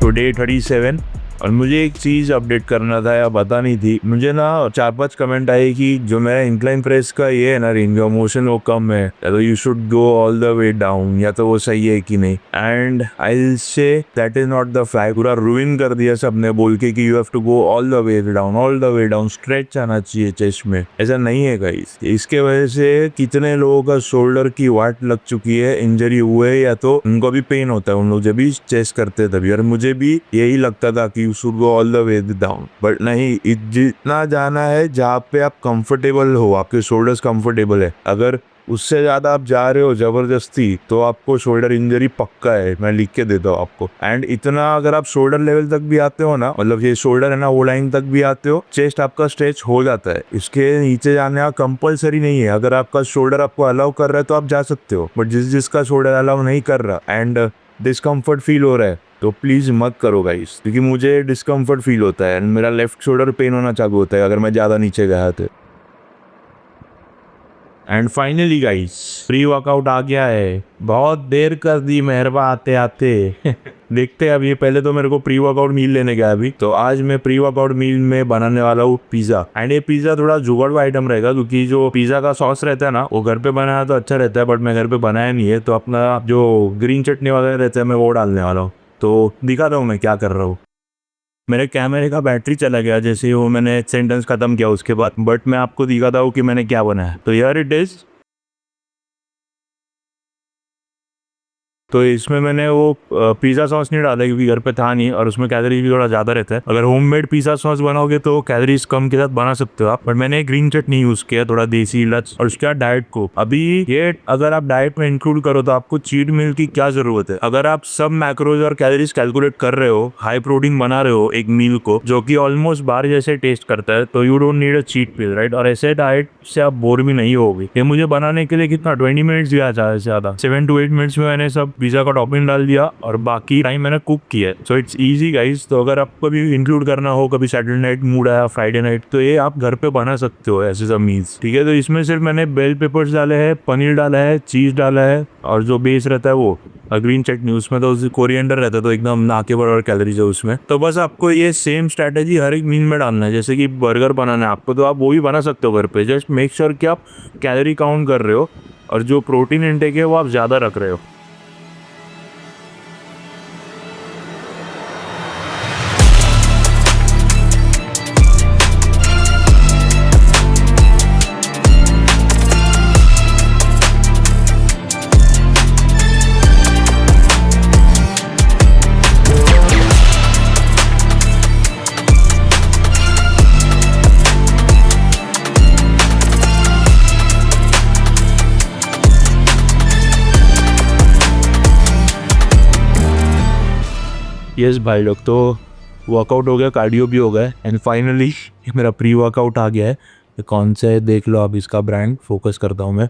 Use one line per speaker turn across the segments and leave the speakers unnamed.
तो डे 37। और मुझे एक चीज़ अपडेट करना था या बतानी थी। मुझे ना 4-5 कमेंट आए कि जो मेरा इंक्लाइन प्रेस का ये है ना रेंज ऑफ मोशन वो कम है, तो you should go all the way down, या तो वो सही है कि नहीं। And I will say that is not the fact. पूरा रूइन कर दिया सबने बोल के कि you have to go all the way down, all the way down, stretch आना चाहिए चेस्ट में। ऐसा नहीं है गाइस। इसके वजह से कितने लोगों का शोल्डर की वाट लग चुकी है, इंजरी हुए, या तो उनको भी पेन होता है उन लोग जब भी चेस्ट करते तभी। और मुझे भी यही लगता था कि you should go all the way down, but नहीं, जितना जाना है जहाँ पे आप कंफर्टेबल हो, आपके शोल्डर्स कंफर्टेबल है। अगर उससे ज्यादा आप जा रहे हो जबरदस्ती तो आपको शोल्डर इंजरी पक्का है, मैं लिख के देता हूँ आपको। एंड इतना अगर आप शोल्डर लेवल तक भी आते हो ना, मतलब ये शोल्डर है ना वो लाइन तक भी आते हो, चेस्ट आपका स्ट्रेच हो जाता है। इसके नीचे जाने का कंपलसरी नहीं है। अगर आपका शोल्डर आपको अलाउ कर रहा है तो आप जा सकते हो, बट जिसका शोल्डर अलाउ नहीं कर रहा एंड डिस्कम्फर्ट फील हो रहा है तो प्लीज मत करो गाइस, क्योंकि मुझे डिस्कम्फर्ट फील होता है एंड मेरा लेफ्ट शोल्डर पेन होना चालू होता है अगर मैं ज्यादा नीचे गया तो। And finally guys pre workout आ गया है। बहुत देर कर दी मेहरबा आते आते देखते हैं अब। ये पहले तो मेरे को प्री वर्कआउट मील लेने गया अभी, तो आज मैं प्री वर्कआउट मील में बनाने वाला हूँ पिज्जा। एंड ये पिज्जा थोड़ा जुगाड़ आइटम रहेगा, क्योंकि जो पिज्जा का सॉस रहता है ना वो घर पे बनाया तो अच्छा रहता है, बट मैं घर पे बनाया नहीं है, तो अपना जो ग्रीन चटनी वगैरह रहता है मैं वो डालने वाला हूँ। तो दिखाता हूँ मैं क्या कर रहा हूँ। मेरे कैमरे का बैटरी चला गया जैसे वो मैंने सेंटेंस खत्म किया उसके बाद, बट मैं आपको दिखाता हूँ कि मैंने क्या बनाया। तो यार इट इज, तो इसमें मैंने वो पिज़्ज़ा सॉस नहीं डाला क्योंकि घर पे था नहीं, और उसमें कैलोरीज भी थोड़ा ज़्यादा रहता है। अगर होममेड पिज़्ज़ा सॉस बनाओगे तो कैलोरीज कम के साथ बना सकते हो आप, बट मैंने ग्रीन चटनी यूज़ किया, थोड़ा देसी लच। और उसके बाद डाइट को, अभी ये अगर आप डाइट में इंक्लूड करो तो आपको चीट मील की क्या ज़रूरत है। अगर आप सब मैक्रोज और कैलोरीज कैलकुलेट कर रहे हो, हाई प्रोटीन बना रहे हो एक मील को जो कि ऑलमोस्ट बार जैसे टेस्ट करता है, तो you don't need a cheat meal, right. और ऐसे डाइट से आप बोर भी नहीं होगे। ये मुझे बनाने के लिए कितना 20 मिनट्स दिया ज़्यादा से ज़्यादा, 7 to 8 मिनट्स में मैंने सब पिज़्ज़ा का टॉपिंग डाल दिया और बाकी टाइम मैंने कुक किया है। So it's easy guys. तो अगर आपको भी इंक्लूड करना हो, कभी सैटरडे नाइट मूड आया, फ्राइडे नाइट, तो ये आप घर पे बना सकते हो ऐसे सब मील्स, ठीक है। तो इसमें सिर्फ मैंने बेल पेपर्स डाले हैं, पनीर डाला है, चीज़ डाला है, और जो बेस रहता है वो ग्रीन चटनी, उसमें तो कोरिएंडर रहता है तो एकदम ना के बराबर कैलोरीज है उसमें। तो बस आपको ये सेम स्ट्रैटेजी हर एक मील में डालना है। जैसे कि बर्गर बनाना है आपको तो आप वो भी बना सकते हो घर पे। जस्ट मेक श्योर कि आप कैलोरी काउंट कर रहे हो और जो प्रोटीन इंटेक है वो आप ज़्यादा रख रहे हो। यस भाई लोग, तो वर्कआउट हो गया, कार्डियो भी हो गया, एंड फाइनली मेरा प्री वर्कआउट आ गया है। ये कौन सा है देख लो आप, इसका ब्रांड फोकस करता हूँ मैं,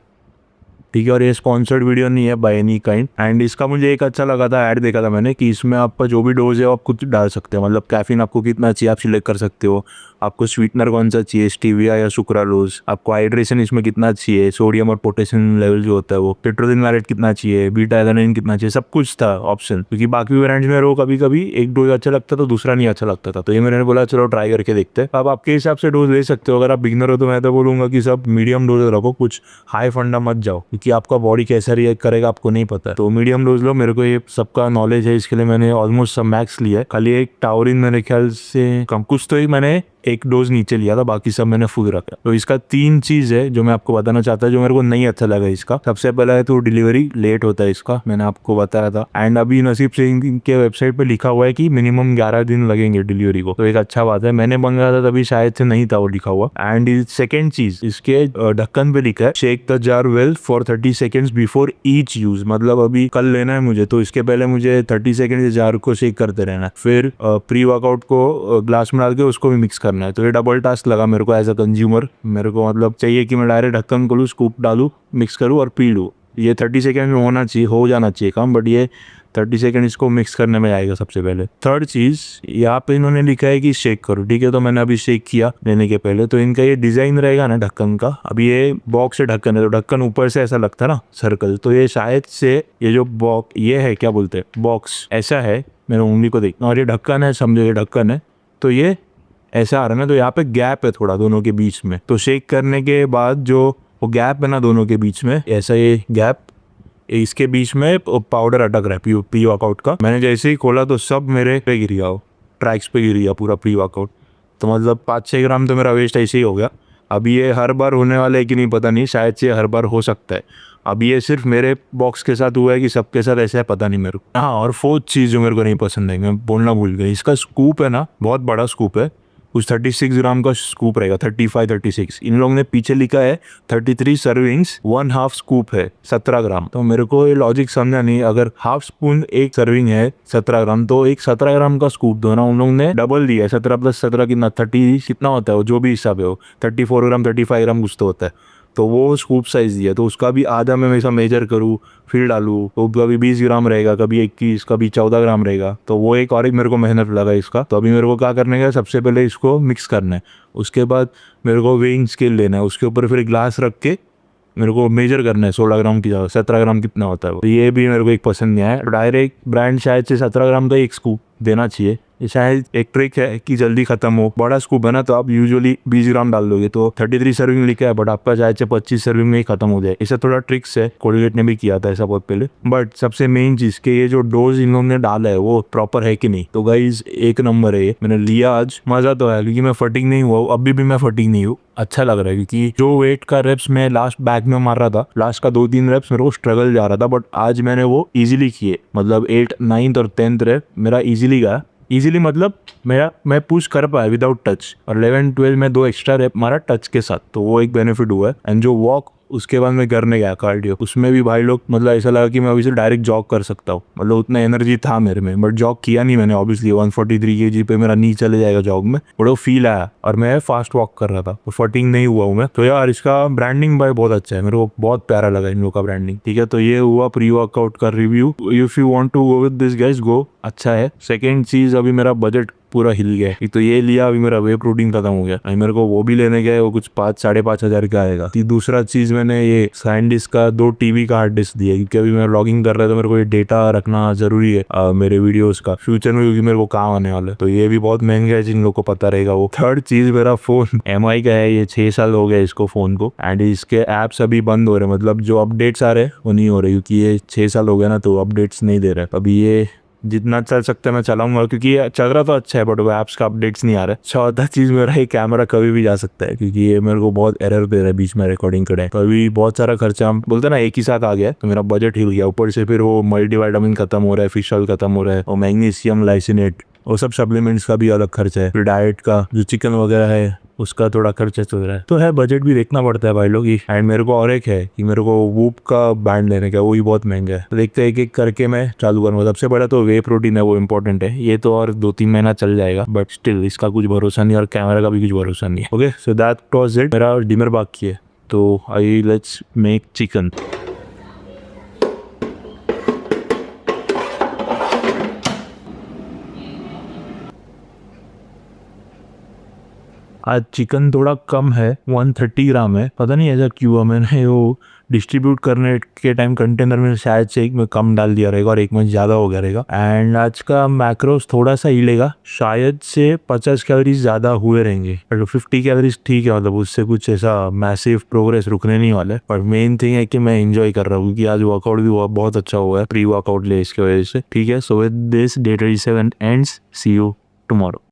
ठीक है। और ये स्पॉन्सर्ड वीडियो नहीं है बाय एनी काइंड। एंड इसका मुझे एक अच्छा लगा था, ऐड देखा था मैंने कि इसमें आपका जो भी डोज है आप खुद डाल सकते हैं। मतलब कैफीन आपको कितना चाहिए आप सिलेक्ट कर सकते हो, आपको स्वीटनर कौन सा चाहिए, स्टीविया या सुक्रालोज, आपको हाइड्रेशन इसमें कितना चाहिए, सोडियम और पोटेशियम लेवल जो होता है वो, पेट्रोलिन वैलेट कितना चाहिए, बीटा एथेनाइन कितना चाहिए, सब कुछ था ऑप्शन। क्योंकि बाकी ब्रांड्स में वो कभी कभी एक डोज अच्छा लगता था दूसरा नहीं अच्छा लगता था, तो ये मैंने बोला चलो ट्राई करके देखते हैं। आप आपके हिसाब से डोज ले सकते हो। अगर आप बिगनर हो तो मैं तो बोलूंगा कि सब मीडियम डोज रखो, कुछ हाई फंडा मत जाओ, क्योंकि आपका बॉडी कैसा रिएक्ट करेगा आपको नहीं पता। तो मीडियम डोज लो, मेरे को ये सबका नॉलेज है, इसके लिए मैंने ऑलमोस्ट सब मैक्स लिया है। खाली एक टाउरिन मेरे ख्याल से कम कुछ तो ही मैंने एक डोज नीचे लिया था, बाकी सब मैंने फुल रखा। तो इसका 3 चीज है जो मैं आपको बताना चाहता हूँ जो मेरे को नहीं अच्छा लगा इसका। सबसे पहला है तो डिलीवरी लेट होता है इसका, मैंने आपको बताया था। एंड अभी नसीब सिंह के वेबसाइट पे लिखा हुआ है कि मिनिमम 11 दिन लगेंगे डिलीवरी को, तो एक अच्छा बात है। मैंने मंगाया था तभी शायद से नहीं था वो लिखा हुआ। एंड सेकेंड चीज, इसके ढक्कन पे लिखा है shake the jar well for 30 seconds before each use. मतलब अभी कल लेना है मुझे, तो इसके पहले मुझे 30 सेकेंड जार को शेक करते रहना है, फिर प्री वर्कआउट को ग्लास में डाल के उसको भी मिक्स करना है। तो ये डबल टास्क लगा मेरे को एज अ कंज्यूमर। मेरे को मतलब चाहिए कि मैं डायरेक्ट ढक्कन खोलूं, स्कूप डालूं, मिक्स करूं और पी लूं। ये 30 सेकेंड में होना चाहिए, हो जाना चाहिए काम, बट ये 30 सेकेंड इसको मिक्स करने में आएगा सबसे पहले। थर्ड चीज़, यहाँ पे इन्होंने लिखा है कि शेक करो, ठीक है। तो मैंने अभी शेक किया लेने के पहले। तो इनका ये डिज़ाइन रहेगा ना ढक्कन का, अभी ये बॉक्स से ढक्कन है तो ढक्कन ऊपर से ऐसा लगता है ना सर्कल, तो ये शायद से ये जो बॉक्स ये है, क्या बोलते हैं, बॉक्स ऐसा है, मेरे उंगली को देखना, और ये ढक्कन है, समझो ये ढक्कन है, तो ये ऐसा आ रहा है ना, तो यहाँ पे गैप है थोड़ा दोनों के बीच में। तो शेक करने के बाद जो वो गैप है ना दोनों के बीच में, ऐसा ये गैप, इसके बीच में पाउडर अटक रहा है प्री वर्कआउट का। मैंने जैसे ही खोला तो सब मेरे पे गिर गया, वो ट्रैक्स पे गिर गया पूरा प्री वर्कआउट। तो मतलब 5-6 ग्राम तो मेरा वेस्ट ऐसे ही हो गया। अभी ये हर बार होने वाला है कि नहीं पता नहीं, शायद से हर बार हो सकता है। अभी ये सिर्फ मेरे बॉक्स के साथ हुआ है कि सबके साथ ऐसा है पता नहीं मेरे को। हाँ, और फोर्थ चीज़ जो मेरे को नहीं पसंद है, मैं बोलना भूल गया, इसका स्कूप है ना, बहुत बड़ा स्कूप है, कुछ 36 ग्राम का स्कूप रहेगा, 35-36। इन लोगों ने पीछे लिखा है 33 सर्विंग्स 1/2 स्कूप है 17 ग्राम। तो मेरे को ये लॉजिक समझा नहीं, अगर हाफ स्पून एक सर्विंग है 17 ग्राम, तो एक 17 ग्राम का स्कूप दो ना। उन लोगों ने डबल दिया है, 17 + 17 कितना, 30 कितना होता है वो, जो भी हिसाब है वो 34 ग्राम 35 ग्राम कुछ तो होता है। तो वो स्कूप साइज दिया, तो उसका भी आधा मैं वैसा मेजर करूँ फिर डालूँ, तो कभी 20 ग्राम रहेगा, कभी 21, कभी 14 ग्राम रहेगा। तो वो एक और एक मेरे को मेहनत लगा इसका। तो अभी मेरे को क्या करने का, सबसे पहले इसको मिक्स करना है, उसके बाद मेरे को वेइंग स्केल लेना है, उसके ऊपर फिर ग्लास रख के मेरे को मेजर करना है 16 ग्राम की जगह 17 ग्राम कितना होता है वो। तो ये भी मेरे को एक पसंद नहीं आया। डायरेक्ट ब्रांड शायद से 17 ग्राम का एक स्कूप देना चाहिए, ये शायद एक ट्रिक है कि जल्दी खत्म हो। बड़ा स्कूप है ना, तो आप यूजुअली 20 ग्राम डाल दोगे, तो 33 सर्विंग लिखा है, बट आपका शायद से 25 सर्विंग में ही खत्म हो जाए। ऐसा थोड़ा ट्रिक्स है, कोलगेट ने भी किया था ऐसा बहुत पहले। बट सबसे मेन चीज के ये जो डोज इन लोगों ने डाला है वो प्रॉपर है कि नहीं। तो गाइज एक नंबर है ये, मैंने लिया आज, मजा तो है, क्योंकि मैं फटिंग नहीं हुआ, अभी भी मैं फटिंग नहीं हूँ, अच्छा लग रहा है। क्योंकि जो वेट का रेप्स मैं लास्ट बैक में मार रहा था, लास्ट का 2-3 रेप्स मेरे को स्ट्रगल जा रहा था, बट आज मैंने वो इजीली किए। मतलब 8th 9th और 10th रेप मेरा इजीली गया। इजीली मतलब मैं पुश कर पाया विदाउट टच, और 11 12 में 2 एक्स्ट्रा रेप मारा टच के साथ, तो वो एक बेनिफिट हुआ है। एंड जो वॉक उसके बाद मैं करने गया कार्डियो, उसमें भी भाई लोग, मतलब ऐसा लगा कि मैं अभी से डायरेक्ट जॉग कर सकता हूँ, मतलब उतना एनर्जी था मेरे में, बट जॉग किया नहीं मैंने ऑब्वियसली। 143 kg पे मेरा नी चले जाएगा जॉग में, बड़ा वो फील आया, और मैं फास्ट वॉक कर रहा था, तो फटिंग नहीं हुआ हूँ मैं। तो यार इसका ब्रांडिंग भाई बहुत अच्छा है, मेरे को बहुत प्यारा लगा इन लोग का ब्रांडिंग, ठीक है। तो ये हुआ प्री वर्कआउट का review. If you want to go with this guys, go, अच्छा है। सेकेंड चीज, अभी मेरा बजट पूरा हिल गया है। तो ये लिया, अभी मेरा वे प्रोटीन खत्म हो गया, अभी मेरे को वो भी लेने गया है, वो कुछ 5-5.5 हजार का आएगा। दूसरा चीज, मैंने ये साइंटिस्ट का 2 टीबी का हार्ड डिस्क दिया, क्योंकि अभी मैं व्लॉगिंग कर रहा था, मेरे को ये डेटा रखना जरूरी है मेरे वीडियोस का फ्यूचर में, क्योंकि मेरे को काम आने वाला है। तो ये भी बहुत महंगा है, जिन लोग को पता रहेगा वो। थर्ड चीज, मेरा फोन MI का है, ये 6 साल हो गया इसको फोन को, एंड इसके एप्स अभी बंद हो रहे, मतलब जो अपडेट्स आ रहे हैं वो नहीं हो रहे, क्योंकि ये 6 साल हो गया ना, तो अपडेट्स नहीं दे रहे। अभी ये जितना चल सकता है मैं चलाऊंगा, क्योंकि ये चल रहा तो अच्छा है, बट वो ऐप्स का अपडेट्स नहीं आ रहा है। चौथा चीज, मेरा ये कैमरा कभी भी जा सकता है, क्योंकि ये मेरे को बहुत एरर दे रहा है बीच में रिकॉर्डिंग करे। तो अभी बहुत सारा खर्चा, हम बोलते ना, एक ही साथ आ गया, तो मेरा बजट हिल गया। ऊपर से फिर वो मल्टीविटामिन खत्म हो रहा है, फिश ऑयल खत्म हो रहा है, और मैग्नीशियम लाइसिनेट, वो सब सप्लीमेंट्स का भी अलग खर्चा है, फिर डाइट का जो चिकन वगैरह है उसका थोड़ा खर्चा चल रहा है। तो है, बजट भी देखना पड़ता है भाई लोग। एंड मेरे को और एक है कि मेरे को वूप का बैंड लेने का, वो भी बहुत महंगा है। तो देखते हैं, एक एक करके मैं चालू करूँगा। सबसे बड़ा तो वे प्रोटीन है, वो इंपॉर्टेंट है, ये तो और 2-3 महीना चल जाएगा, बट स्टिल इसका कुछ भरोसा नहीं, और कैमरा का भी कुछ भरोसा नहीं है। Okay, so that was it. मेरा डिनर बाकी है, तो आई लेट्स मेक चिकन। आज चिकन थोड़ा कम है, 130 ग्राम है, पता नहीं ऐसा क्यों है। मैंने वो डिस्ट्रीब्यूट करने के टाइम कंटेनर में शायद से एक में कम डाल दिया रहेगा और एक में ज़्यादा हो गया रहेगा। एंड आज का मैक्रोस थोड़ा सा हिलेगा, शायद से 50 कैलोरीज ज़्यादा हुए रहेंगे, बट 50 कैलोरीज ठीक है, मतलब उससे कुछ ऐसा मैसिव प्रोग्रेस रुकने नहीं वाला है। पर मेन थिंग है कि मैं एंजॉय कर रहा हूँ, क्योंकि आज वर्कआउट भी बहुत अच्छा हुआ है, प्री वर्कआउट ले इसके वजह से, ठीक है। So with this day 37 ends, see you tomorrow.